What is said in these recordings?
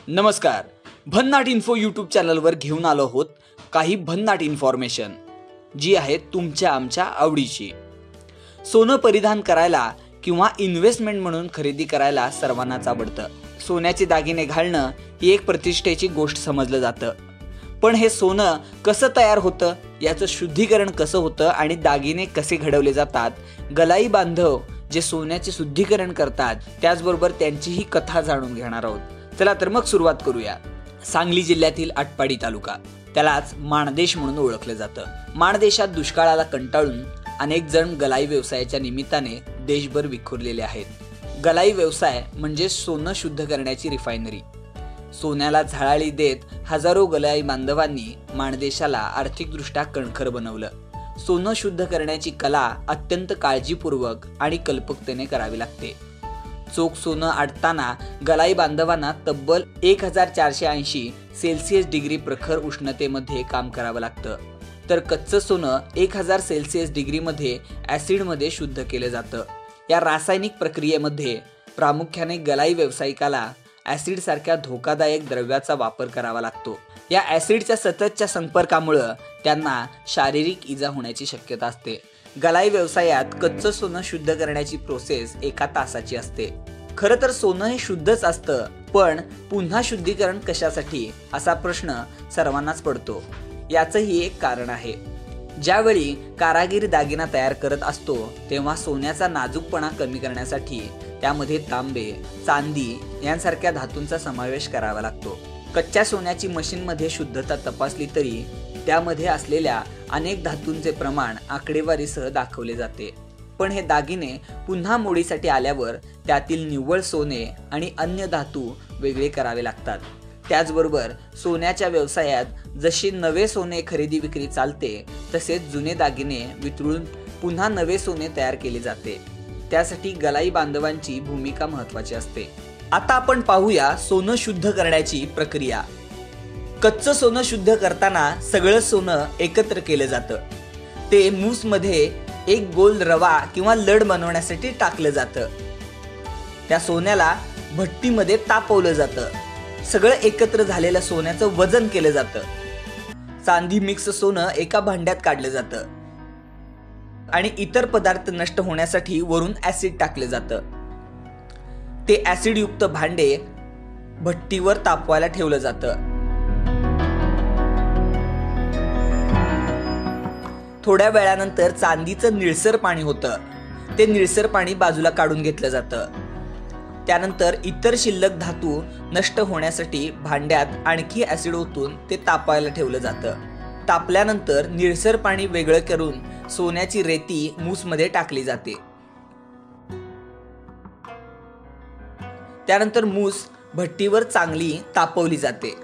नमस्कार. भन्नाट info YouTube चॅनलवर घेऊन आलो आहोत काही भन्नाट इन्फॉर्मेशन जी आहे तुमच्या आमच्या आवडीची. सोनं परिधान करायला किंवा इन्व्हेस्टमेंट म्हणून खरेदी करायला सर्वांनाच आवडतं. सोन्याचे दागिने घालणं ही एक प्रतिष्ठेची गोष्ट समजलं जातं. पण हे सोनं कसं तयार होतं, याचं शुद्धीकरण कसं होतं आणि दागिने कसे घडवले जातात, गलाई बांधव जे सोन्याचे शुद्धीकरण करतात त्याचबरोबर त्यांचीही कथा जाणून घेणार आहोत. चला तर मग सुरुवात करूया. सांगली जिल्ह्यातील आटपाडी तालुका, त्यालाच माणदेश म्हणून ओळखलं जातं. माणदेशात दुष्काळाला कंटाळून अनेक जण गलाई व्यवसायाच्या निमित्ताने देशभर विखुरलेले आहेत. गलाई व्यवसाय म्हणजे सोनं शुद्ध करण्याची रिफायनरी. सोन्याला झळाळी देत हजारो गलाई बांधवांनी माणदेशाला आर्थिकदृष्ट्या कणखर बनवलं. सोनं शुद्ध करण्याची कला अत्यंत काळजीपूर्वक आणि कल्पकतेने करावी लागते. चोख सोनं आटताना गलाई बांधवांना तब्बल 1480 सेल्सिअस डिग्री प्रखर उष्णतेमध्ये काम करावं लागतं. तर कच्चं सोनं 1000 सेल्सिअस डिग्रीमध्ये ॲसिडमध्ये शुद्ध केलं जातं. या रासायनिक प्रक्रियेमध्ये प्रामुख्याने गलाई व्यावसायिकाला ॲसिड सारख्या धोकादायक द्रव्याचा वापर करावा लागतो. या ॲसिडच्या सततच्या संपर्कामुळे त्यांना शारीरिक इजा होण्याची शक्यता असते. गलाई व्यवसायात कच्चं सोनं शुद्ध करण्याची प्रोसेस 1 तासाची असते. खरं तर सोनं हे शुद्धच असतं, पण पुन्हा शुद्धीकरण कशासाठी असा प्रश्न सर्वांनाच पडतो. याचंही एक कारण आहे. ज्यावेळी कारागीर दागिना तयार करत असतो तेव्हा सोन्याचा नाजूकपणा कमी करण्यासाठी त्यामध्ये तांबे, चांदी यांसारख्या धातूंचा समावेश करावा लागतो. कच्च्या सोन्याची मशीनमध्ये शुद्धता तपासली तरी त्यामध्ये असलेल्या अनेक धातूंचे प्रमाण आकडेवारीसह दाखवले जाते. पण हे दागिने पुन्हा मोडीसाठी आल्यावर त्यातील निव्वळ सोने आणि अन्य धातू वेगळे करावे लागतात. त्याचबरोबर सोन्याच्या व्यवसायात जशी नवे सोने खरेदी विक्री चालते तसेच जुने दागिने वितळून पुन्हा नवे सोने तयार केले जाते. त्यासाठी गलाई बांधवांची भूमिका महत्त्वाची असते. आता आपण पाहूया सोनं शुद्ध करण्याची प्रक्रिया. कच्चं सोनं शुद्ध करताना सगळं सोनं एकत्र केलं जातं. ते मूसमध्ये एक गोल रवा किंवा लड बनवण्यासाठी टाकलं जातं. त्या सोन्याला भट्टीमध्ये तापवलं जातं. सगळं एकत्र झालेलं सोन्याचं वजन केलं जातं. चांदी मिक्स सोनं एका भांड्यात काढलं जातं आणि इतर पदार्थ नष्ट होण्यासाठी वरून ॲसिड टाकलं जातं. ते ॲसिडयुक्त भांडे भट्टीवर तापवायला ठेवलं जातं. थोड्या वेळानंतर चांदीचं निळसर पाणी होतं. ते निळसर पाणी बाजूला काढून घेतलं जातं. त्यानंतर इतर शिल्लक धातू नष्ट होण्यासाठी भांड्यात आणखी ॲसिड ओतून ते तापायला ठेवलं जातं. तापल्यानंतर निळसर पाणी वेगळं करून सोन्याची रेती मूसमध्ये टाकली जाते. त्यानंतर मूस भट्टीवर चांगली तापवली जाते.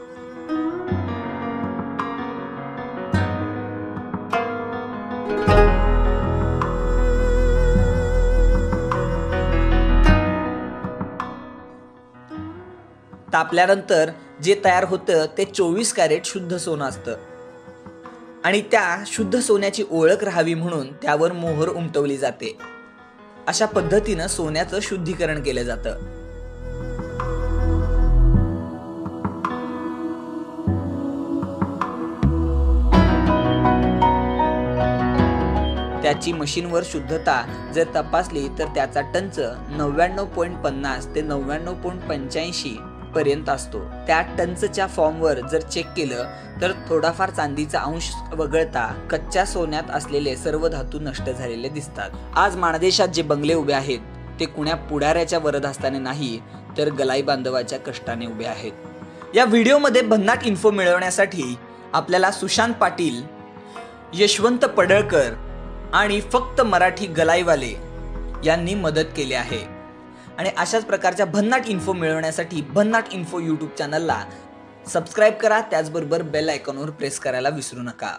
तापल्यानंतर जे तयार होतं ते 24 कॅरेट शुद्ध सोनं असतं आणि त्या शुद्ध सोन्याची ओळख राहावी म्हणून त्यावर मोहर उमटवली जाते. अशा पद्धतीनं सोन्याचं शुद्धीकरण केलं जातं. त्याची मशीनवर शुद्धता जर तपासली तर त्याचा टंच 99.50 ते 99.85 पर्यंत असतो. त्या टंचच्या फॉर्मवर जर चेक केलं तर थोडाफार चांदीचा अंश वगळता कच्च्या सोन्यात असलेले सर्व धातू नष्ट झालेले दिसतात. आज माणदेशात जे बंगले उभे आहेत ते कुण्या पुढाऱ्याच्या वरदहस्ताने नाही तर गलाई बांधवाच्या कष्टाने उभे आहेत. या व्हिडिओमध्ये भन्नाट इन्फो मिळवण्यासाठी आपल्याला सुशांत पाटील, यशवंत पडळकर आणि फक्त मराठी गलाईवाले यांनी मदत केली आहे. आणि अशाच प्रकारच्या भन्नाट इन्फो मिळवण्यासाठी भन्नाट इन्फो यूट्यूब चॅनलला सबस्क्राईब करा. त्याचबरोबर बेल आयकॉनवर प्रेस करायला विसरू नका.